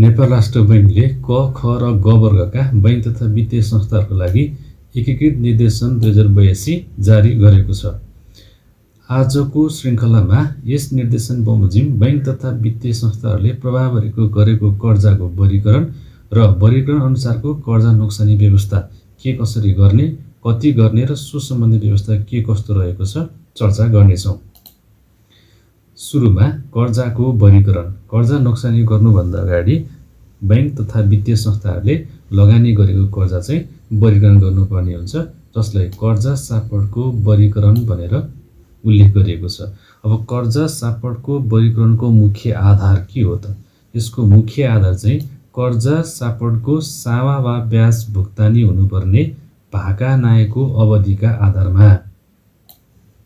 नेपाल राष्ट्र बैंकले क, ख र ग वर्गका बैंक तथा वित्तीय संस्थाहरूको लागि एकीकृत निर्देशन 2082 जारी गरेको छ। आजको श्रृङ्खलामा यस निर्देशन बमोजिम बैंक तथा वित्तीय संस्थाहरूले प्रभावहरूको गरेको कर्जाको वर्गीकरण र वर्गीकरण अनुसारको कर्जा नोक्सानी व्यवस्था के कसरी गर्ने, कति गर्ने र सो सम्बन्धी व्यवस्था के कस्तो रहेको छ चर्चा गर्नेछौँ। सुरुमा कर्जाको वर्गीकरण। कर्जा नोक्सानी गर्नुभन्दा अगाडि बैंक तथा वित्तीय संस्थाहरूले लगानी गरेको कर्जा चाहिँ वर्गीकरण गर्नुपर्ने हुन्छ, जसलाई कर्जा सापटको वर्गीकरण भनेर उल्लेख गरिएको छ। अब कर्जा सापटको वर्गीकरणको मुख्य आधार के हो त? यसको मुख्य आधार चाहिँ कर्जा सापटको सावा वा ब्याज भुक्तानी हुनुपर्ने भाका नाएको अवधिका आधारमा।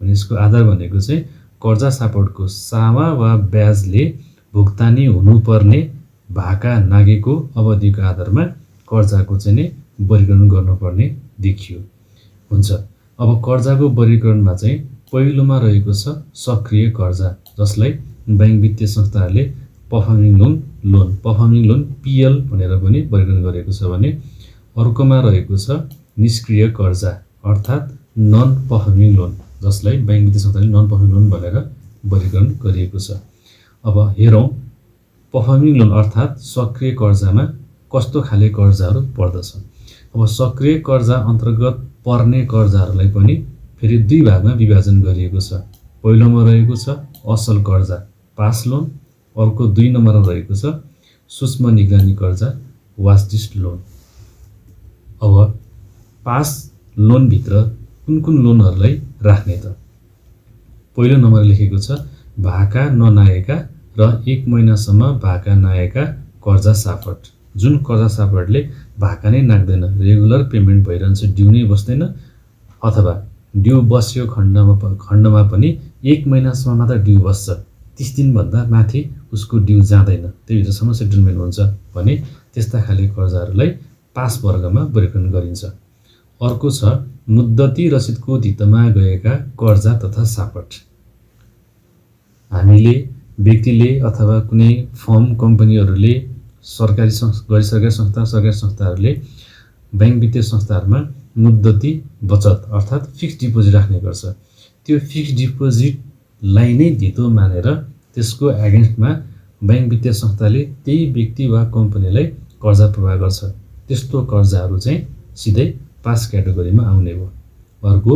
यसको आधार भनेको चाहिँ कर्जा सापटको सावा वा ब्याजले भुक्तानी हुनुपर्ने भाका नागेको अवधिको आधारमा कर्जाको चाहिँ वर्गीकरण गर्नुपर्ने देखियो हुन्छ। अब कर्जाको वर्गीकरणमा चाहिँ पहिलोमा रहेको छ सक्रिय कर्जा, जसलाई बैंक वित्तीय संस्थाहरूले पर्फर्मिङ लोन PL भनेर पनि वर्गीकरण गरेको छ भने अर्कोमा रहेको छ निष्क्रिय कर्जा अर्थात् नन पर्फर्मिङ लोन, जसलाई बैंक वित्तीय संस्थाले नन पर्फर्मिङ लोन भनेर वर्गीकरण गरिएको छ। अब हेरौँ पर्फर्मिङ लोन अर्थात् सक्रिय कर्जामा कस्तो खाले कर्जाहरू पर्दछ। अब सक्रिय कर्जा अन्तर्गत पर्ने कर्जाहरूलाई पनि फेरि दुई भागमा विभाजन गरिएको छ। पहिलोमा रहेको छ असल कर्जा पास लोन, अर्को 2 नम्बरमा रहेको छ सूक्ष्म निगरानी कर्जा वाचलिस्ट लोन। अब पास लोनभित्र कुन कुन लोनहरूलाई राख्ने त? पहिलो नम्बर लेखेको छ भाका ननाएका र 1 महिनासम्म भाका नाएका कर्जा सापट। जुन कर्जा सापटले भाका नै नाग्दैन, रेगुलर पेमेन्ट भइरहन्छ, ड्यू नै बस्दैन, अथवा ड्यू बस्यो खण्डमा पनि 1 महिनासम्म मात्र ड्यू बस्छ, 30 दिनभन्दा माथि उसको ड्यू जाँदैन, त्यहीभित्रसम्म सेटलमेन्ट हुन्छ भने त्यस्ता खाले कर्जाहरूलाई पास वर्गमा वर्गीकरण गरिन्छ। अर्को छ मुद्दती रसिदको धितोमा गएका कर्जा तथा सापट। हामीले व्यक्तिले अथवा कुनै फर्म कम्पनीहरूले सरकारी गैर सरकारी संस्था सरकारी संस्थाहरूले बैंक वित्तीय संस्थाहरूमा मुद्दती बचत अर्थात् फिक्स्ड डिपोजिट राख्ने गर्छ। त्यो फिक्स्ड डिपोजिटलाई नै धितो मानेर त्यसको एगेन्स्टमा बैंक वित्तीय संस्थाले त्यही व्यक्ति वा कम्पनीलाई कर्जा प्रवाह गर्छ। त्यस्तो कर्जाहरू चाहिँ सिधै पास क्याटेगोरीमा आउने हो। अर्को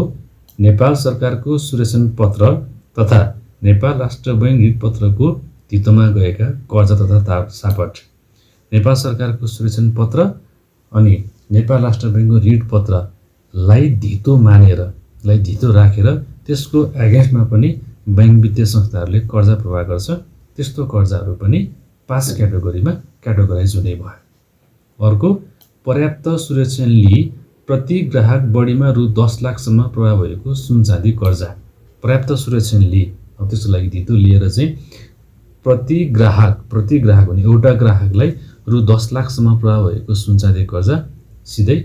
नेपाल सरकारको सुरेशन पत्र तथा नेपाल राष्ट्र बैंक ऋणपत्रको धितोमा गएका कर्जा तथा सापट। नेपाल सरकारको सुरेशन पत्र अनि नेपाल राष्ट्र बैंकको ऋणपत्रलाई धितो मानेर धितो राखेर त्यसको एगेन्स्टमा पनि बैंक वित्तीय संस्थाहरूले कर्जा प्रवाह गर्छ। त्यस्तो कर्जाहरू पनि पास क्याटेगोरीमा क्याटेगोराइज हुने भयो। अर्को पर्याप्त सुरक्षा लिई प्रति ग्राहक बढीमा रु 10 लाखसम्म प्रवाह भएको सुन चाँदी कर्जा। पर्याप्त सुरक्षा लिई, अब त्यसको लागि धितो लिएर चाहिँ प्रति ग्राहक भने एउटा ग्राहकलाई रु 10 लाखसम्म प्रवाह भएको सुन चाँदी कर्जा सिधै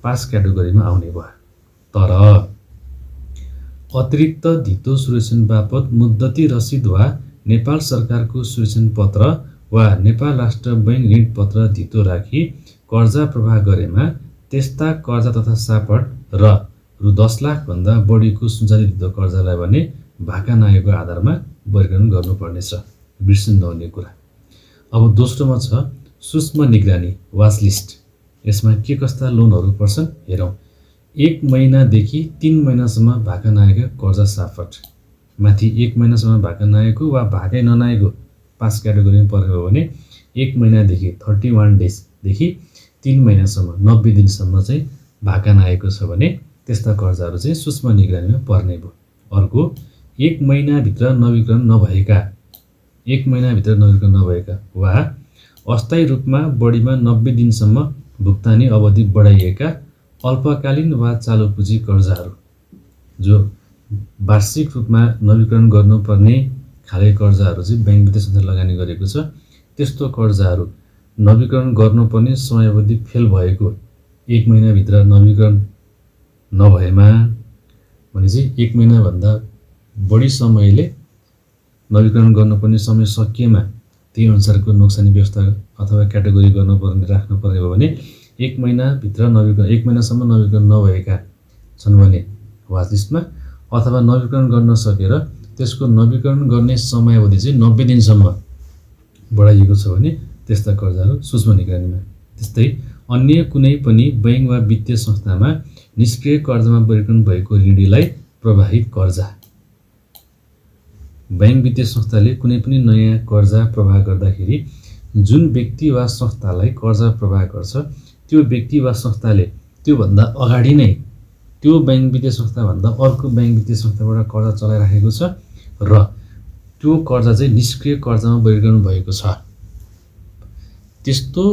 पास क्याटेगोरीमा आउने भयो। तर अतिरिक्त धितो सुरेशन बापत मुद्दती रसिद वा नेपाल सरकारको सुरेशन पत्र वा नेपाल राष्ट्र बैंक ऋणपत्र धितो राखी कर्जा प्रवाह गरेमा त्यस्ता कर्जा तथा सापट र रु 10 लाखभन्दा बढीको सुनचाँदी धितो कर्जालाई भने भाका नागेको आधारमा वर्गीकरण गर्नुपर्नेछ, बिर्सिनु नहुने कुरा। अब दोस्रोमा छ सूक्ष्म निगरानी वाचलिस्ट। यसमा के कस्ता लोनहरू पर्छन् हेरौँ। 1 महिनादेखि 3 महिनासम्म भाका नागेका कर्जा सापट। माथि 1 महिनासम्म भाका नागेको वा भाकै ननागेको पास क्याटेगोरीमा परेको हो भने 1 महिनादेखि 31 डेजदेखि 3 महिनासम्म 90 दिनसम्म चाहिँ भाका नागेको छ भने त्यस्ता कर्जाहरू चाहिँ सूक्ष्म निगरानीमा पर्ने भयो। अर्को 1 महिनाभित्र नवीकरण नभएका वा अस्थायी रूपमा बढीमा 90 दिनसम्म भुक्तानी अवधि बढाइएका अल्पकालीन वा चालु पुँजी कर्जाहरू, जो वार्षिक रूपमा नवीकरण गर्नुपर्ने खाले कर्जाहरू चाहिँ बैंक वित्तीय संस्थाले लगानी गरेको छ। त्यस्तो कर्जाहरू नवीकरण गर्नुपर्ने समयावधि फेल भएको 1 महिनाभित्र नवीकरण नभएमा भनेपछि 1 महिनाभन्दा बढी समयले नवीकरण गर्नुपर्ने समय सकिएमा त्यही अनुसारको नोक्सानी व्यवस्था अथवा क्याटेगोरी गर्नुपर्ने राख्नुपर्ने हो भने 1 महिनाभित्र नवीकरण 1 महिनासम्म नवीकरण नभएका छन् भने वाच लिस्टमा, अथवा नवीकरण गर्न सकेर त्यसको नवीकरण गर्ने समयावधि चाहिँ 90 दिनसम्म बढाइएको छ भने त्यस्ता कर्जाहरू सूक्ष्म निगरानीमा। त्यस्तै अन्य कुनै पनि बैंक वा वित्तीय संस्थामा निष्क्रिय कर्जामा वर्गीकरण भएको ऋणीलाई प्रवाहित कर्जा। बैंक वित्तीय संस्थाले कुनै पनि नयाँ कर्जा प्रवाह गर्दाखेरि जुन व्यक्ति वा संस्थालाई कर्जा प्रवाह गर्छ त्यो व्यक्ति वा संस्थाले त्योभन्दा अगाडि नै त्यो बैंक वित्तीय संस्थाभन्दा अर्को बैंक वित्तीय संस्थाबाट कर्जा चलाइराखेको छ र त्यो कर्जा चाहिँ निष्क्रिय कर्जामा वर्गीकरण भएको छ। त्यस्तो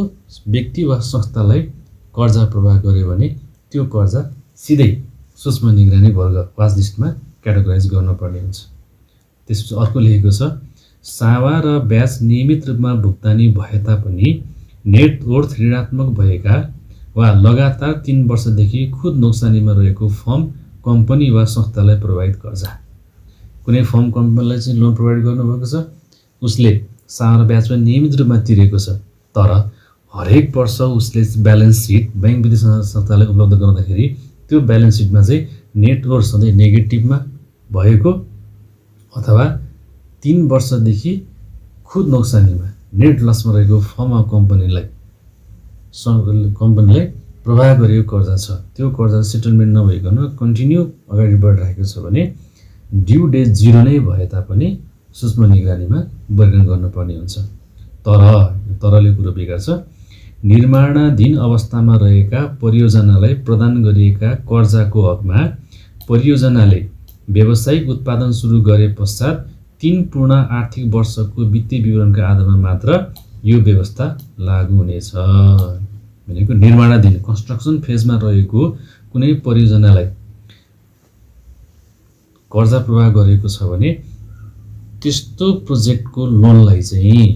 व्यक्ति वा संस्थालाई कर्जा प्रवाह गर्यो भने त्यो कर्जा सिधै सूक्ष्म निगरानी वर्ग वाच लिस्टमा क्याटेगोराइज गर्नुपर्ने हुन्छ। त्यसपछि अर्को लेखेको छ, सावा र ब्याज नियमित रूपमा भुक्तानी भए तापनि नेटवर्थ ऋणात्मक भएका वा लगातार 3 वर्षदेखि खुद नोक्सानीमा रहेको फर्म, कम्पनी वा संस्थालाई प्रभावित कर्जा। कुनै फर्म कम्पनीलाई चाहिँ लोन प्रोभाइड गर्नुभएको छ, उसले सावा र ब्याज पनि नियमित रूपमा तिरेको छ, तर हरेक वर्ष उसले ब्यालेन्स सिट बैंक वित्तीय संस्थालाई उपलब्ध गराउँदाखेरि त्यो ब्यालेन्स सिटमा चाहिँ नेटवर्थ सधैँ नेगेटिभमा भएको अथवा 3 वर्षदेखि खुद नोक्सानीमा नेट लसमा रहेको फर्म वा कम्पनीलाई प्रवाह गरेको कर्जा छ, त्यो कर्जा सेटलमेन्ट नभइकन कन्टिन्यू अगाडि बढिरहेको छ भने ड्यू डेट 0 नै भए तापनि सूक्ष्म निगरानीमा वर्गीकरण गर्नुपर्ने हुन्छ। तरले कुरो बिगार्छ, निर्माणाधीन अवस्थामा रहेका परियोजनालाई प्रदान गरिएका कर्जाको हकमा परियोजनाले व्यावसायिक उत्पादन सुरु गरे पश्चात 3 पूर्ण आर्थिक वर्षको वित्तीय विवरणका आधारमा मात्र यो व्यवस्था लागू हुनेछ। भनेको निर्माणाधीन कन्स्ट्रक्सन फेजमा रहेको कुनै परियोजनालाई कर्जा प्रवाह गरेको छ भने त्यस्तो प्रोजेक्टको लोनलाई चाहिँ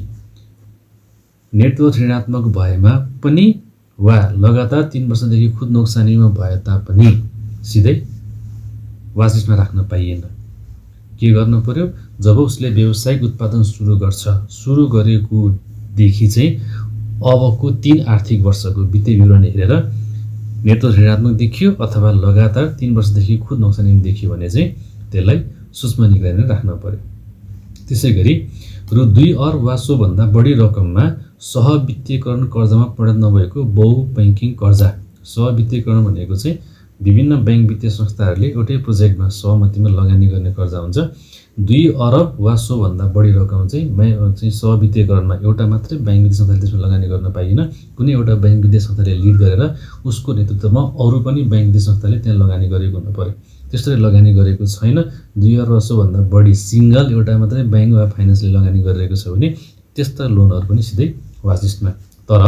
नेटवर्थ ऋणात्मक भएमा पनि वा लगातार 3 वर्षदेखि खुद नोक्सानीमा भए तापनि सिधै वाच लिस्टमा राख्न पाइएन। के गर्नु पर्यो, जब उसले व्यावसायिक उत्पादन सुरु गरेकोदेखि चाहिँ अबको 3 आर्थिक वर्षको वित्तीय विवरण हेरेर नेटवर्थ ऋणात्मक देखियो अथवा लगातार 3 वर्षदेखि खुद नोक्सानीमा देखियो भने चाहिँ त्यसलाई सूक्ष्म निगरानीमा राख्न पर्यो। त्यसै गरी रु 2 अर्ब वा सोभन्दा बढी रकममा सहवित्तीयकरण कर्जामा परिणत नभएको बहुब्याङ्किङ कर्जा। सहवित्तीयकरण भनेको चाहिँ विभिन्न बैंक वित्तीय संस्थाहरूले एउटै प्रोजेक्टमा सहमतिमा लगानी गर्ने कर्जा हुन्छ। 2 अर्ब वा सोभन्दा बढी रकम चाहिँ सहवित्तीयकरणमा एउटा मात्रै बैंक वित्तीय संस्थाले त्यसमा लगानी गर्न पाइएन। कुनै एउटा बैंक वित्तीय संस्थाले लिड गरेर उसको नेतृत्वमा अरू पनि बैंक वित्तीय संस्थाले त्यहाँ लगानी गरेको हुनु पर्यो। त्यसरी लगानी गरेको छैन, 2 अर्ब वा सोभन्दा बढी सिङ्गल एउटा मात्रै बैंक वा फाइनेन्सले लगानी गरिरहेको छ भने त्यस्ता लोनहरू पनि सिधै वाच लिस्टमा। तर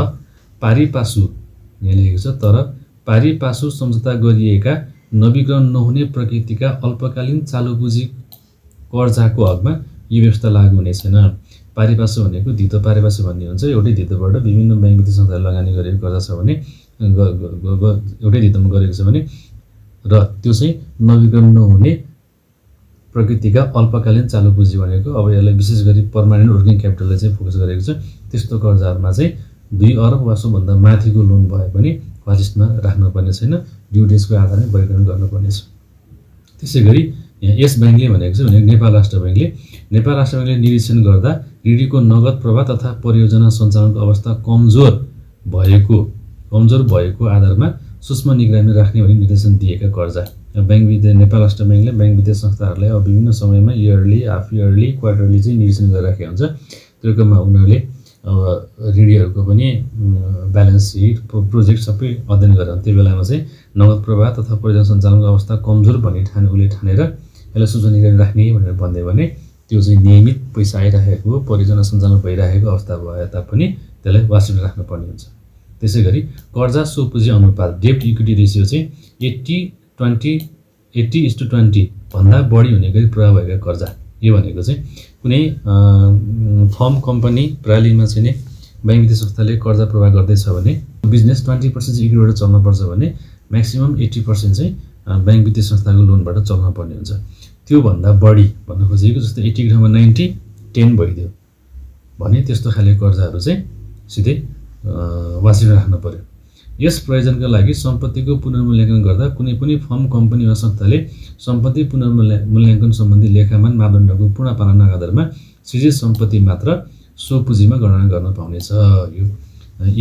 पारिपासु यहाँ लेखेको छ, तर पारिपासु सम्झौता गरिएका नवीकरण नहुने प्रकृतिका अल्पकालीन चालु पुँजी कर्जाको हकमा यो व्यवस्था लागू हुने छैन। पारिपासु भनेको धितो पारिपासु भन्ने हुन्छ, एउटै धितोबाट विभिन्न बैंक वित्तीय संस्थाले लगानी गरेको कर्जा छ भने एउटै धितोमा गरेको छ भने र त्यो चाहिँ नवीकरण नहुने प्रकृतिका अल्पकालीन चालु पुँजी भनेको अब यसलाई विशेष गरी पर्मानेन्ट वर्किङ क्यापिटललाई चाहिँ फोकस गरेको छ। त्यस्तो कर्जाहरूमा चाहिँ 2 अर्ब वा सोभन्दा माथिको लोन भए पनि वाच लिस्टमा राख्नुपर्ने छैन, ड्यू डेटको आधारमा वर्गीकरण गर्नुपर्ने छ। त्यसै गरी यहाँ यस ब्याङ्कले भनेको छ भने नेपाल राष्ट्र ब्याङ्कले निरीक्षण गर्दा ऋणीको नगद प्रवाह तथा परियोजना सञ्चालनको अवस्था कमजोर भएको आधारमा सूक्ष्म निगरानी राख्ने भनी निर्देशन दिएका कर्जा। नेपाल राष्ट्र ब्याङ्कले बैंक वित्तीय संस्थाहरूलाई अब विभिन्न समयमा इयरली, हाफ इयरली, क्वार्टरली चाहिँ निरीक्षण गरिराखेको हुन्छ। त्यो क्रममा उनीहरूले ऋणीहरूको पनि ब्यालेन्स सिट, प्रोजेक्ट सबै अध्ययन गरेर त्यो बेलामा चाहिँ नगद प्रवाह तथा परियोजना सञ्चालनको अवस्था कमजोर भन्ने ठानेर यसलाई सूक्ष्म निगरानी राख्ने भनेर भन्दै भने त्यो चाहिँ नियमित पैसा आइरहेको परियोजना सञ्चालन भइरहेको अवस्था भए तापनि त्यसलाई वाच लिस्टमा राख्नुपर्ने हुन्छ। त्यसै गरी कर्जा सोपुँजी अनुपात डेब्ट इक्विटी रेसियो चाहिँ 80:20 भन्दा बढी हुने गरी प्रभाव भएका कर्जा। यो भनेको चाहिँ कुनै फर्म कम्पनी प्रणालीमा चाहिँ बैंक वित्तीय संस्थाले कर्जा प्रवाह गर्दैछ भने बिजनेस 20% इक्विटीबाट चल्नुपर्छ भने म्याक्सिमम 80% चाहिँ बैंक वित्तीय संस्थाको लोनबाट चल्न पर्ने हुन्छ। त्योभन्दा बढी भन्न खोजेको जस्तै 80 ठाउँमा 90, 10 भइदियो, भने त्यस्तो खाले कर्जाहरू चाहिँ सिधै वाचिन राख्नु पर्यो। यस प्रयोजनका लागि सम्पत्तिको पुनर्मूल्याङ्कन गर्दा कुनै पनि फर्म, कम्पनी वा संस्थाले सम्पत्ति पुनर्मूल्याङ्कन सम्बन्धी लेखामान मापदण्डको पूर्ण पालनाका आधारमा सृजित सम्पत्ति मात्र सो पुँजीमा गणना गर्न पाउनेछ। यो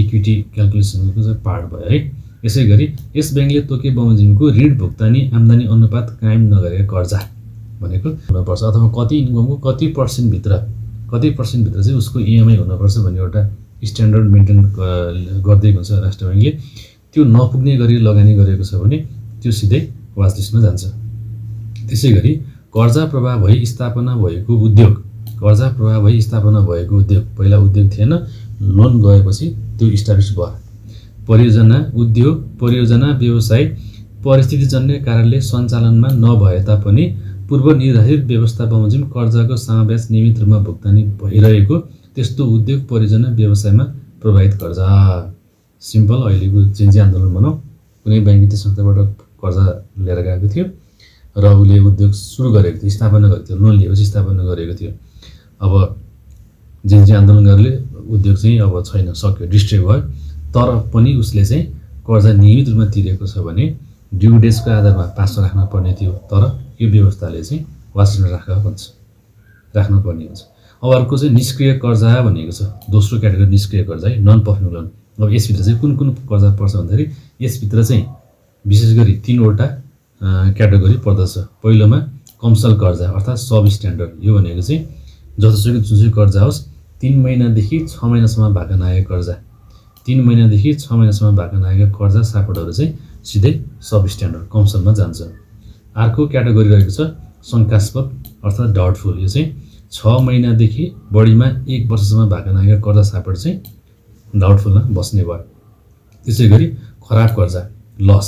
इक्विटी क्याल्कुलेसनको चाहिँ पार्ट भयो है। यसै गरी यस ब्याङ्कले तोके बमोजिमको ऋण भुक्तानी आम्दानी अनुपात कायम नगरेका कर्जा भनेको हुनुपर्छ, अथवा कति इन्कमको कति पर्सेन्टभित्र चाहिँ उसको इएमआई हुनुपर्छ भन्ने एउटा स्ट्यान्डर्ड मेन्टेन गर्दै हुन्छ राष्ट्र ब्याङ्कले। त्यो नपुग्ने गरी लगानी गरेको छ भने त्यो सिधै वाच लिस्टमा जान्छ। त्यसै गरी कर्जा प्रवाह भई स्थापना भएको उद्योग, पहिला उद्योग थिएन, लोन गएपछि त्यो इस्टाब्लिस भयो। परियोजना व्यवसाय परिस्थितिजन्य कारणले सञ्चालनमा नभए तापनि पूर्व निर्धारित व्यवस्था बमोजिम कर्जाको समावेश नियमित रूपमा भुक्तानी भइरहेको त्यस्तो उद्योग परियोजना व्यवसायमा प्रभावित कर्जा। सिम्पल, अहिलेको जेन्जी आन्दोलन भनौँ, कुनै ब्याङ्किङ संस्थाबाट कर्जा लिएर गएको थियो र उसले उद्योग सुरु गरेको थियो, स्थापना गरेको थियो, लोन लिएपछि स्थापना गरेको थियो। अब जेन्जी आन्दोलनकारीले उद्योग चाहिँ अब छैन, सक्यो, डिस्ट्रिक्ट भयो, तर पनि उसले चाहिँ कर्जा नियमित रूपमा तिरेको छ भने ड्यु डेट्सको आधारमा पास राख्न पर्ने थियो, तर यो व्यवस्थाले चाहिँ वाचिन राख्न पर्ने हुन्छ। अब अर्को चाहिँ निष्क्रिय कर्जा भनेको छ, दोस्रो क्याटेगोरी निष्क्रिय कर्जा है, नन पर्फर्मिङ लोन। अब यसभित्र चाहिँ कुन कर्जा पर्छ भन्दाखेरि यसभित्र चाहिँ विशेष गरी 3वटा क्याटेगोरी पर्दछ। पहिलोमा कमर्सियल कर्जा अर्थात् सब स्ट्यान्डर्ड। यो भनेको चाहिँ जुनसुकै कर्जा होस् 3 महिनादेखि 6 महिनासम्म भाका नआएको कर्जा, 3 महिनादेखि 6 महिनासम्म भाका नआएको कर्जा सापटहरू चाहिँ सिधै सब स्ट्यान्डर्ड कमर्सियलमा जान्छ। अर्को क्याटेगोरी रहेको छ शङ्कास्पद अर्थात् डाउटफुल। यो चाहिँ 6 महिनादेखि बढीमा 1 वर्षसम्म भाका नआएको कर्जा सापट चाहिँ डाउटफुलमा बस्ने भयो। त्यसै गरी खराब कर्जा लस,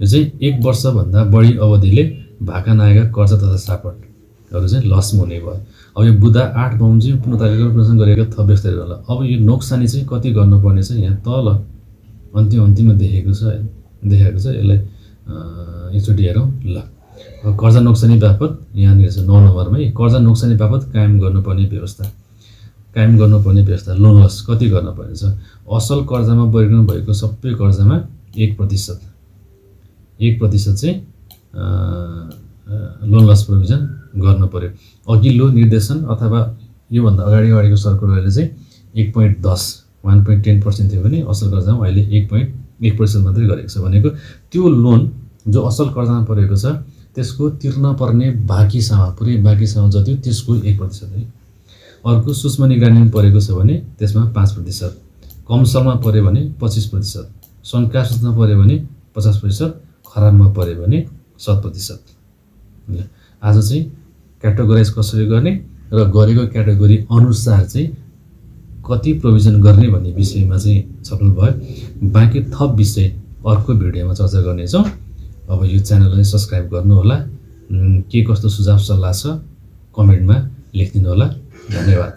यो चाहिँ 1 वर्षभन्दा बढी अवधिले भाका नआएका कर्जा तथा सापटहरू चाहिँ लसमा हुने भयो। अब यो बुधा 8 बमोजिम पुनर्तालिका प्रदर्शन गरेका थप व्यवस्थाहरू होला। अब यो नोक्सानी चाहिँ कति गर्नुपर्ने छ यहाँ तल अन्तिममा देखेको छ। यसलाई एकचोटि हेरौँ ल। कर्जा नोक्सानी बापत यहाँनिर छ 9 नम्बरमै कर्जा नोक्सानी बापत कायम गर्नुपर्ने व्यवस्था लोन लस कति गर्नुपर्ने छ। असल कर्जामा वर्गीकरण भएको सबै कर्जामा 1% चाहिँ लोन लस प्रोभिजन गर्नु पर्यो। अघिल्लो निर्देशन अथवा योभन्दा अगाडिको सर्कुलरले चाहिँ 1.10% थियो भने असल कर्जामा अहिले 1% मात्रै गरेको छ। भनेको त्यो लोन जो असल कर्जामा परेको छ त्यसको तिर्न पर्ने पुरै बाँकी सामा जति हो त्यसको 1% है। अर्को सूक्ष्म निगरानीमा परेको छ भने त्यसमा 5%, कमर्सियलमा पऱ्यो भने 25%, शङ्कास्पदमा पऱ्यो भने 50%, खराबमा पऱ्यो भने 7%। आज चाहिँ क्याटेगोराइज कसरी गर्ने र गरेको क्याटेगोरी अनुसार चाहिँ कति प्रोभिजन गर्ने भन्ने विषयमा चाहिँ छलफल भयो। बाँकी थप विषय अर्को भिडियोमा चर्चा गर्नेछौँ। अब यो च्यानललाई सब्सक्राइब गर्नुहोला। के कस्तो सुझाव सल्लाह छ कमेन्टमा लेखिदिनु होला। धन्यवाद।